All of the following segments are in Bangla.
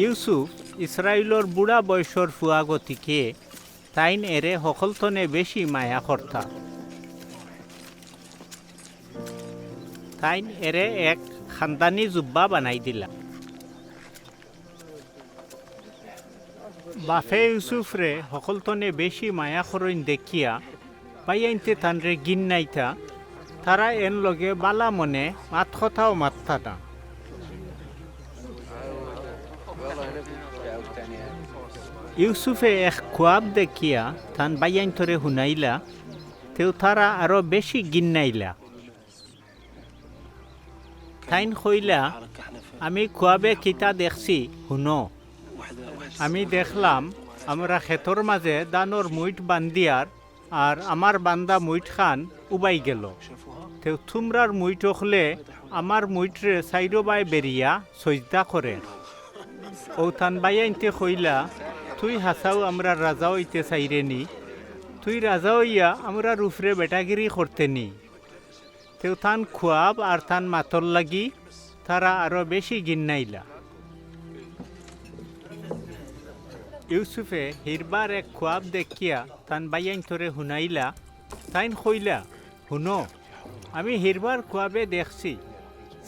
ইউসুফ ইসরায়েলর বুড়া বয়সর ফুয়াগতিকে তাইন এরে সকলতনে বেশি মায়া কর্তা। তাইন এরে এক খানদানি জুব্বা বানাই দিলা। বাফে ইউসুফরে সকলতনে বেশি মায়া করইন দেখিয়া পাইয়াইনতে তানরে গিন্নাইতা, তারা এন লগে বালা মনে মাত কথাও মাত্তা না। ইউসুফে এক খুয়াব দেখিয়া তান বাইয়াইনতরে শুনাইলা, তেও তারা আরো বেশি গিন্নাইলা। তাইন কইলা, আমি খুয়াবে কিতা দেখছি শুনো। আমি দেখলাম আমরা ক্ষেতর মাঝে দানোর মুইট বান্দিয়ার আর আমার বান্দা মুইট খান উবাই গেল। তেও তুমরার মুইট হলে আমার মুইটরে সাইডবাই বেরিয়া সজদা করে। ও থান বাইয়াইনতে কইলা, তুই হাসাও আমরা রাজা হইতে চাইরে নি, তুই রাজা হইয়া আমরা রুফরে বেটাগিরি করতে নি। তেও থান খুয়াব আর থান মাতর লাগি তারা আরো বেশি গিন্নাইলা। ইউসুফে হিরবার এক খুয়াব দেখিয়া তান বাইয়াইনতরে শুনাইলা। তাইন কইলা, শুনো, আমি হিরবার খুয়াবে দেখছি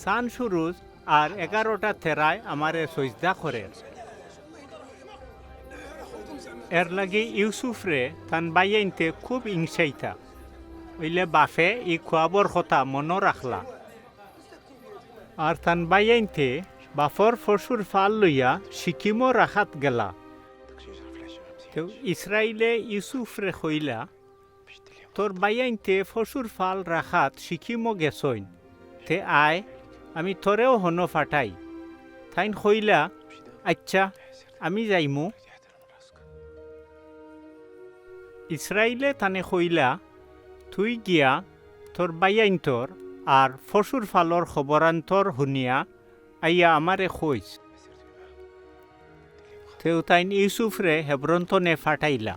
সান সুরুজ আর 11টা থেরায় আমারে সজদা করে। এর লাগি ইউসুফরে তান বাইয়াইনতে খুব ইংসাইতা। ওইলে বাফে ই খুয়াবর কথা মনে রাখলা। আর তান বাইয়াইনতে বাফর ফসুর ফাল লইয়া সিকিমও রাখাত গেলা। তো ইসরায়েলে ইউসুফরে কইলা, তোর বাইয়াইনতে ফসুর ফাল রাখাত সিকিমও গেছইন, তে আয় আমি তোরেও হন ফাটাই। তাইন কইলা, আচ্ছা আমি যাইমু। ইসরায়েলে তানে কইলা, তুই গিয়া তোর বাইয়াইনতর আর ফসুর ফালর খবরান্তর শুনিয়া আইয়া আমারে কইস। তেও তাইন ইউসুফরে হেব্রন্তনে ফাটাইলা।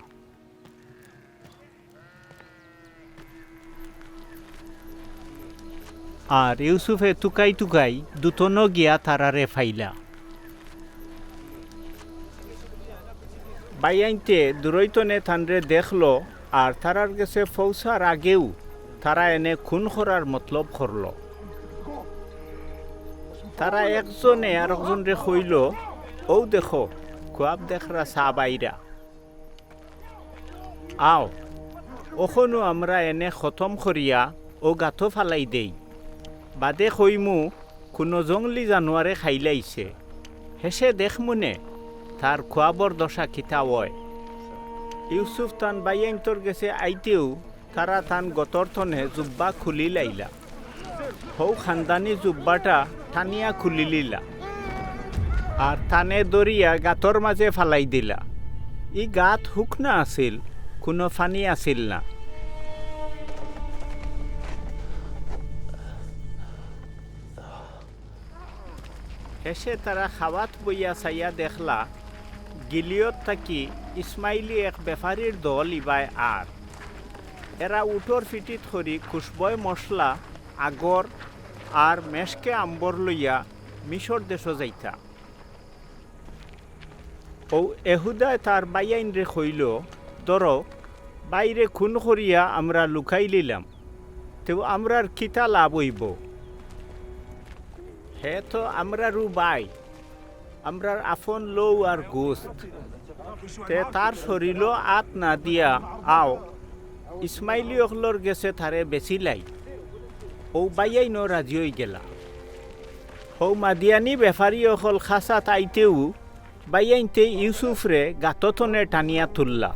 আর ইউসুফে টুকাই টুকাই দুতন গিয়া তারারে ফাইলা। বাইয়াইনতে দূরৈতনে থানরে দেখলো আর তারার গেছে ফৌসার আগেও তারা এনে খুন করার মতলব করল। তারা একজনে আর একজনরে কইল, ও দেখো খুয়াব দেখরা চা বাইরা, আও ওখনো আমরা এনে খতম করিয়া ও গাঁথো ফালাই দেই, বাদে কইমু কোনো জংলি জানোয়ারে খাইলাইছে, হেসে দেখমুনে তার খুয়াবর দশা কিতা হয়। ইউসুফ তান বাইয়াইনতর গেছে আইতেও তারা তান গতর থনে জুব্বা খুলি লাইলা। হৌ খানদানি জুব্বাটা টানিয়া খুলি লিলা আর তানে দরিয়া গাতর মাঝে ফালাই দিলা। ই গাত হুকনা আছিল, কোনো ফানি আছিল না। হেসে তারা খাওয়াত বইয়া চাইয়া দেখলা গিলিয়ত থাকি ইসমাইলি এক বেফারির দল ইবাই। আর এরা উঠোর ফিটিত করি খুশবয় মশলা আগর আর মেশকে আম্বর লইয়া মিশর দেশ যাইতা। ও এহুদায় তার বাইয়াইন রে কইল, ধর বাইরে খুন করিয়া আমরা লুকাই লিলাম, তেও আমরার কিতা লাভ হইব? হে তো আমরারও বাই, আমরার আফন লৌ আর গোস্ত, তে তার শরীর আত না দিয়া আও ইসমাইলি অকলর গেছে তারে বেশি লাই। ও বাইয়াইন রাজি হয়ে গেলা। হৌ মাদিয়ানি বেফারি অকল খাসাত আইতেও বাইয়াইনতে ইউসুফরে গাতথনে টানিয়া তুললা।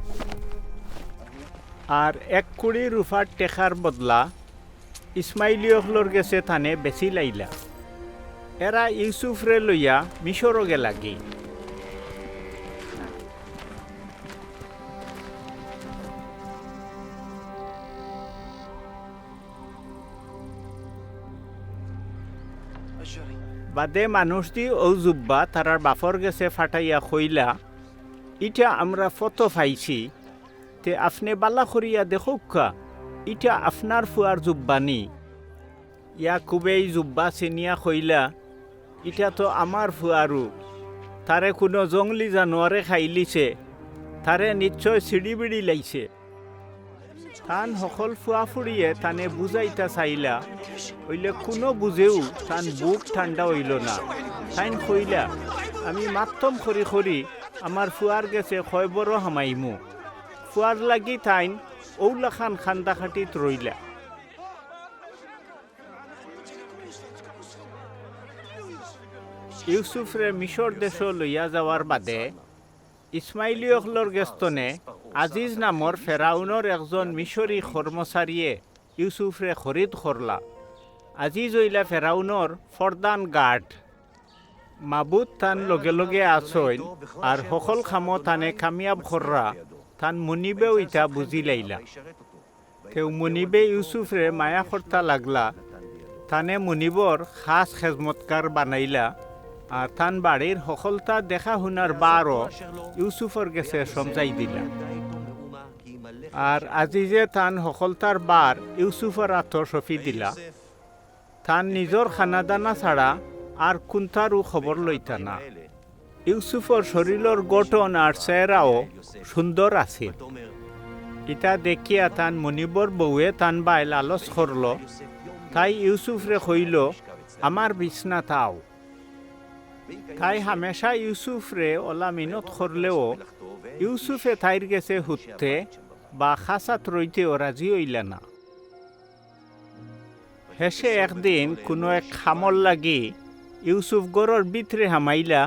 আর 1 কোটি রুফার টেকার বদলা ইসমাইলি অকলর গেছে থানে বেশি লাইলা। এরা ইউসুফরে লইয়া মিশরও গেলাগি। বাদে মানুষ দি ও জুব্বা তারার বাফর গেছে ফাটাইয়া কইলা, ইটা আমরা ফটো পাইছি, তে আপনি বালা করিয়া দেখুকা ইটা আপনার ফুয়ার জুব্বানি। ইয়াকুবেই জুব্বা চিনিয়া কইলা, ইটা তো আমার ফুয়ারু, তারে কোনো জংলি জানোয়ারে খাইলিছে, তারে নিশ্চয় চিড়িবিড়ি লাইছে। তান সকল ফুয়া ফুড়িয়ে তানে বুঝাইতা চাইলা, হইলে কোনো বুঝেও তান বুক ঠান্ডা হইল না। তাইন কইলা, আমি মাত্তম খরি খরি আমার ফুয়ার গেছে খয়বরও হামাইমু। ফুয়ার লাগি তাইন ঔলাখান খান্দা খাটিত রইলা। ইউসুফরে মিশর দেশ লইয়া যাওয়ার বাদে ইসমাইলীয়কলর গেস্তনে আজিজ নামর ফেরাউনের একজন মিশরী কর্মচারীয়ে ইউসুফরে খরিদ করলা। আজিজ হইলা ফেরাউনের ফরদান গার্ড। মাবুদ তান লগে লগে আসইন আর সকল খামো তানে কামিয়াব কররা তান মুনিবেও ইটা বুঝি লাইলা। তেও মুনিবে ইউসুফরে মায়া করতা লাগলা। তানে মুনিবর খাস খেজমতকার বানাইলা আর তান বাড়ির সকলতা দেখা শুনার বারও ইউসুফর গেছে সমঝাই দিলা। আর আজিজে তান সকলতার বার ইউসুফর আত্ম সফি দিলা। তান নিজর খানাদানা ছাড়া আর কোনটারও খবর লইতা না। ইউসুফর শরীরের গঠন আর চেহারাও সুন্দর আছে। ইটা দেখিয়া তান মনিবর বউয়ে তান বাই লালস করল। তাই ইউসুফরে কইল, আমার বিছনা তাও। তাই হামেশা ইউসুফরে ওলা মিনত করলেও ইউসুফে তাইর গেছে হুততে বা খাসাত রইতেও রাজি হইলা না। হেসে একদিন কোনো এক খামর লাগি ইউসুফ গড়র ভিতরে হামাইলা।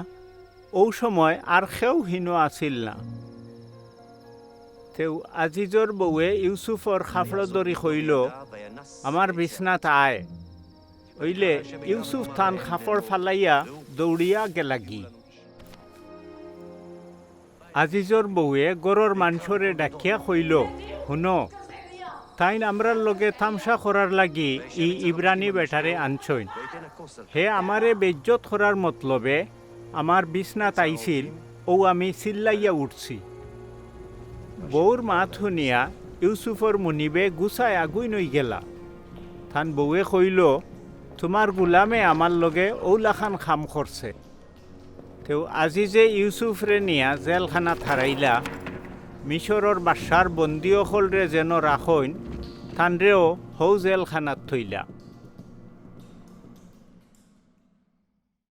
ও সময় আর কেউ হিনো আসিল না। তেও আজিজর বউয়ে ইউসুফর খাফড় দরি কইল, আমার বিছনাত আয়। ওইলে ইউসুফ থান খাফড় ফালাইয়া দৌড়িয়া গেলাগি। আজিজর বউয়ে গড়র মানুষরে ডাকিয়া কইল, শুনো, তাইন আমরার লগে তামসা করার লাগি ইব্রানি বেটারে আনছইন। হে আমারে বেজ্জত করার মতলবে আমার বিছনাত আইছিল, ও আমি চিল্লাইয়া উঠছি। বউর মাত শুনিয়া ইউসুফর মুনিবে গুছায় আগুই নই গেলা। থান বউয়ে কইল, তোমার গুলামে আমার লগে ঔলাখান খাম করছে। তেও আজি যে ইউসুফরে নিয়া জেলখানা থারাইলা, মিশরর বাসার বন্দীসকলরে যেন রাখইন, থানরেও হৌ জেলখানাত থইলা।